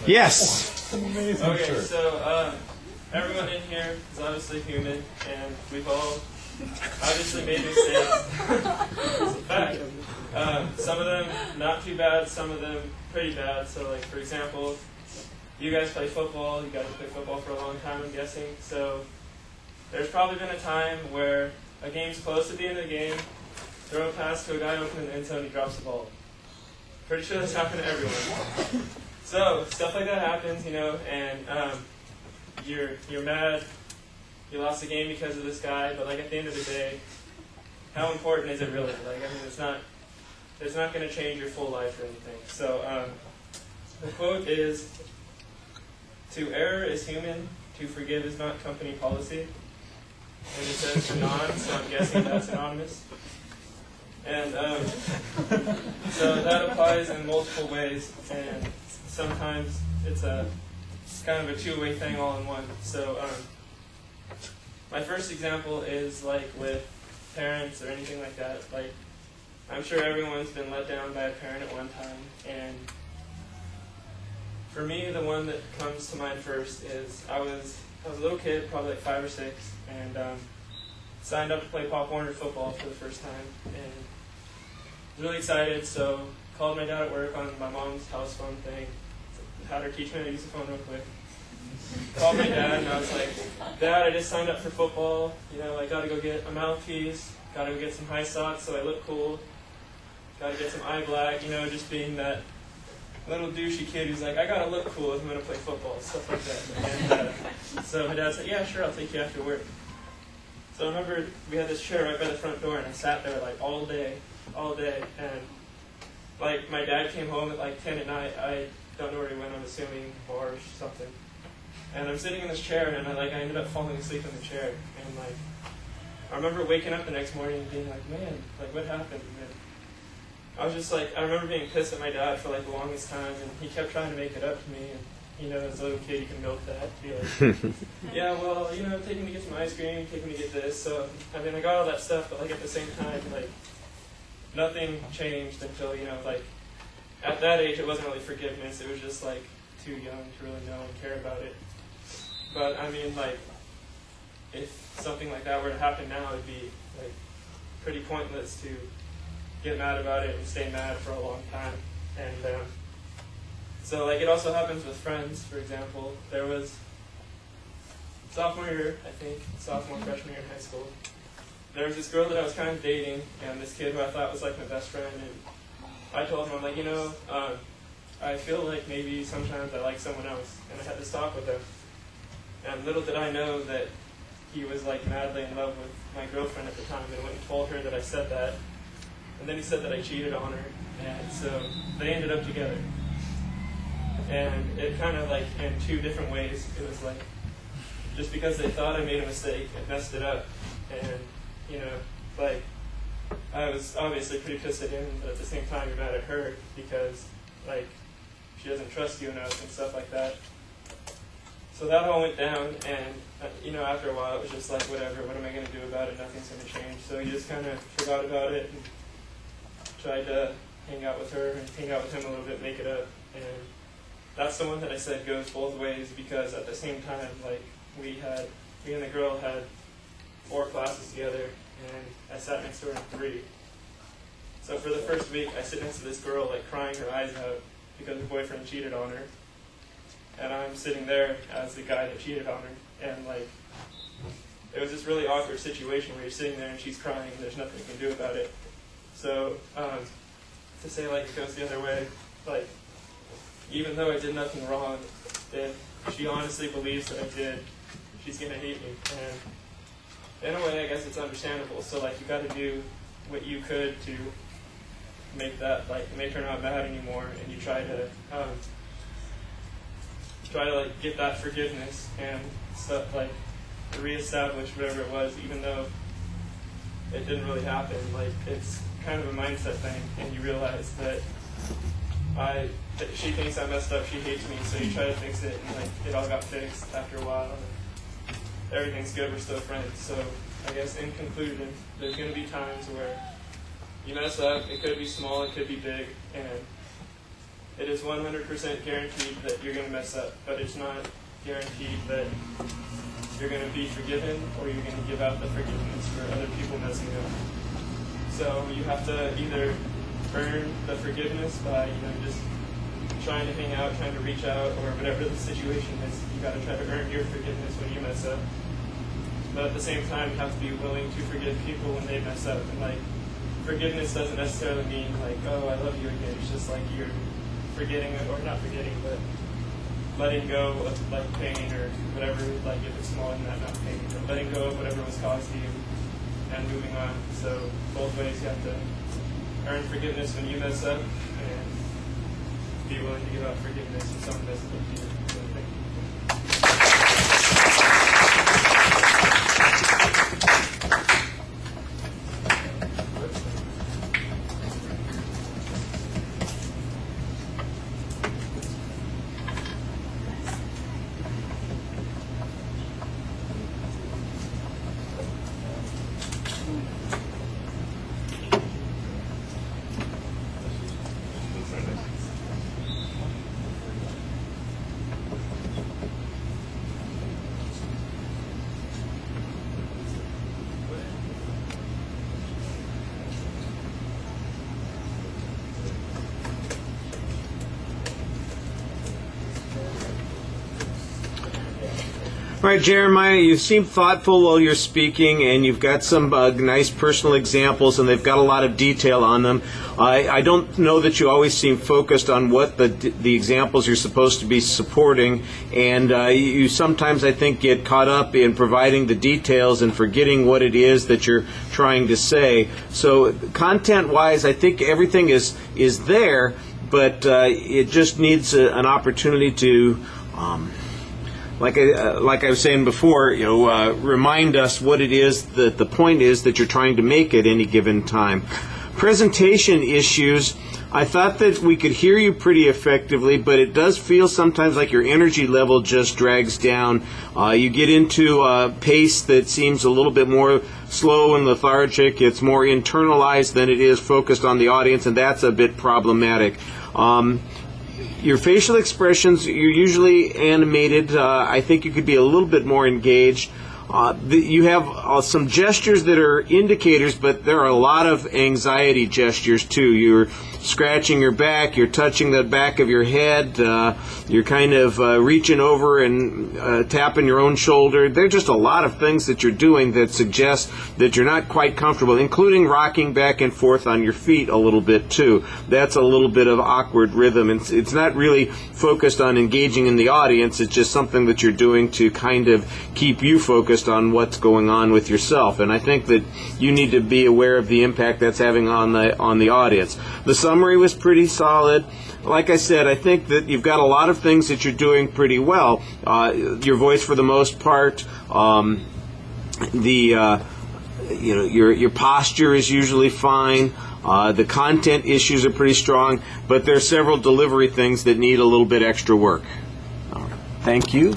Yes. Okay, so everyone in here is obviously human, and we've all obviously made mistakes. It's a fact. Some of them not too bad, some of them pretty bad. So, like, for example, you guys play football. You guys play football for a long time, I'm guessing. So there's probably been a time where a game's close to the end of the game, throw a pass to a guy open in the end zone, he drops the ball. Pretty sure that's happened to everyone. So stuff like that happens, and you're mad. You lost the game because of this guy, but like at the end of the day, how important is it really? Like, I mean, it's not going to change your full life or anything. So the quote is, "To err is human, to forgive is not company policy." And it says anon, so I'm guessing that's anonymous. And so that applies in multiple ways, and sometimes it's a kind of a two-way thing all in one. So my first example is like with parents or anything like that. Like, I'm sure everyone's been let down by a parent at one time, and for me, the one that comes to mind first is I was a little kid, probably like 5 or 6, and signed up to play Pop Warner football for the first time, and was really excited. So called my dad at work on my mom's house phone thing, had her teach me how to use the phone real quick. Called my dad, and I was like, "Dad, I just signed up for football. I got to go get a mouthpiece, got to go get some high socks so I look cool, got to get some eye black." Just being that little douchey kid who's like, "I got to look cool if I'm going to play football," stuff like that. And so my dad said, "Yeah, sure, I'll take you after work." So I remember we had this chair right by the front door, and I sat there like all day, and like my dad came home at like 10 at night. I don't know where he went. I'm assuming bars or something. And I'm sitting in this chair, and I ended up falling asleep in the chair. And like, I remember waking up the next morning and being like, "Man, like what happened?" And I was just like, I remember being pissed at my dad for like the longest time, and he kept trying to make it up to me. And as a little kid, you can milk that. Be like, "Yeah, well, take me to get some ice cream, take me to get this." So I mean, I got all that stuff, but like at the same time, like nothing changed until like at that age, it wasn't really forgiveness. It was just like too young to really know and care about it. But I mean, like, if something like that were to happen now, it'd be like pretty pointless to get mad about it and stay mad for a long time. And so like it also happens with friends. For example, there was sophomore year, I think, freshman year in high school. There was this girl that I was kind of dating, and this kid who I thought was like my best friend. And I told him, I'm like, I feel like maybe sometimes I like someone else. And I had this talk with him. And little did I know that he was like madly in love with my girlfriend at the time, and went and told her that I said that. And then he said that I cheated on her, and so they ended up together. And it kind of like in two different ways. It was like, just because they thought I made a mistake, it messed it up. And, like, I was obviously pretty pissed at him, but at the same time you're mad at her because, like, she doesn't trust you enough and stuff like that. So that all went down, and, after a while it was just like, whatever, what am I going to do about it? Nothing's going to change. So you just kind of forgot about it and tried to hang out with her and hang out with him a little bit, make it up. And that's the one that I said goes both ways, because at the same time, like, me and the girl had 4 classes together, and I sat next to her in 3. So for the first week, I sit next to this girl, like, crying her eyes out because her boyfriend cheated on her. And I'm sitting there as the guy that cheated on her. And, like, it was this really awkward situation where you're sitting there and she's crying and there's nothing you can do about it. So, to say, like, it goes the other way, like, even though I did nothing wrong, if she honestly believes that I did, she's going to hate me. And in a way, I guess it's understandable. So, like, you got to do what you could to make that, like, make her not mad anymore, and you try to like get that forgiveness and stuff, like reestablish whatever it was, even though it didn't really happen. Like, it's kind of a mindset thing, and you realize that she thinks I messed up, she hates me, so you try to fix it, and like it all got fixed after a while, and everything's good, we're still friends. So I guess in conclusion, there's going to be times where You mess up, it could be small, it could be big, and it is 100% guaranteed that you're going to mess up, but it's not guaranteed that you're going to be forgiven or you're going to give out the forgiveness for other people messing up. So you have to either earn the forgiveness by, just trying to hang out, trying to reach out, or whatever the situation is. You got to try to earn your forgiveness when you mess up. But at the same time, you have to be willing to forgive people when they mess up. And forgiveness doesn't necessarily mean oh, I love you again. It's just you're forgetting, or not forgetting, but letting go of pain or whatever, if it's small and not pain, but letting go of whatever was caused to you and moving on. So both ways, you have to earn forgiveness when you mess up and be willing to give out forgiveness when someone messes up to you. So thank you. All right, Jeremiah, you seem thoughtful while you're speaking, and you've got some nice personal examples, and they've got a lot of detail on them. I don't know that you always seem focused on what the examples you're supposed to be supporting, and you sometimes, I think, get caught up in providing the details and forgetting what it is that you're trying to say. So content-wise, I think everything is there, but it just needs an opportunity to... Like I was saying before, remind us what it is that the point is that you're trying to make at any given time. Presentation issues, I thought that we could hear you pretty effectively, but it does feel sometimes like your energy level just drags down. You get into a pace that seems a little bit more slow and lethargic. It's more internalized than it is focused on the audience, and that's a bit problematic. Your facial expressions, you're usually animated. I think you could be a little bit more engaged. You have some gestures that are indicators, but there are a lot of anxiety gestures too. You're scratching your back, you're touching the back of your head, you're kind of reaching over and tapping your own shoulder. There are just a lot of things that you're doing that suggest that you're not quite comfortable, including rocking back and forth on your feet a little bit too. That's a little bit of awkward rhythm. It's not really focused on engaging in the audience. It's just something that you're doing to kind of keep you focused on what's going on with yourself. And I think that you need to be aware of the impact that's having on the audience. The summary was pretty solid. Like I said, I think that you've got a lot of things that you're doing pretty well. Your voice, for the most part, your posture is usually fine. The content issues are pretty strong, but there are several delivery things that need a little bit extra work. Thank you.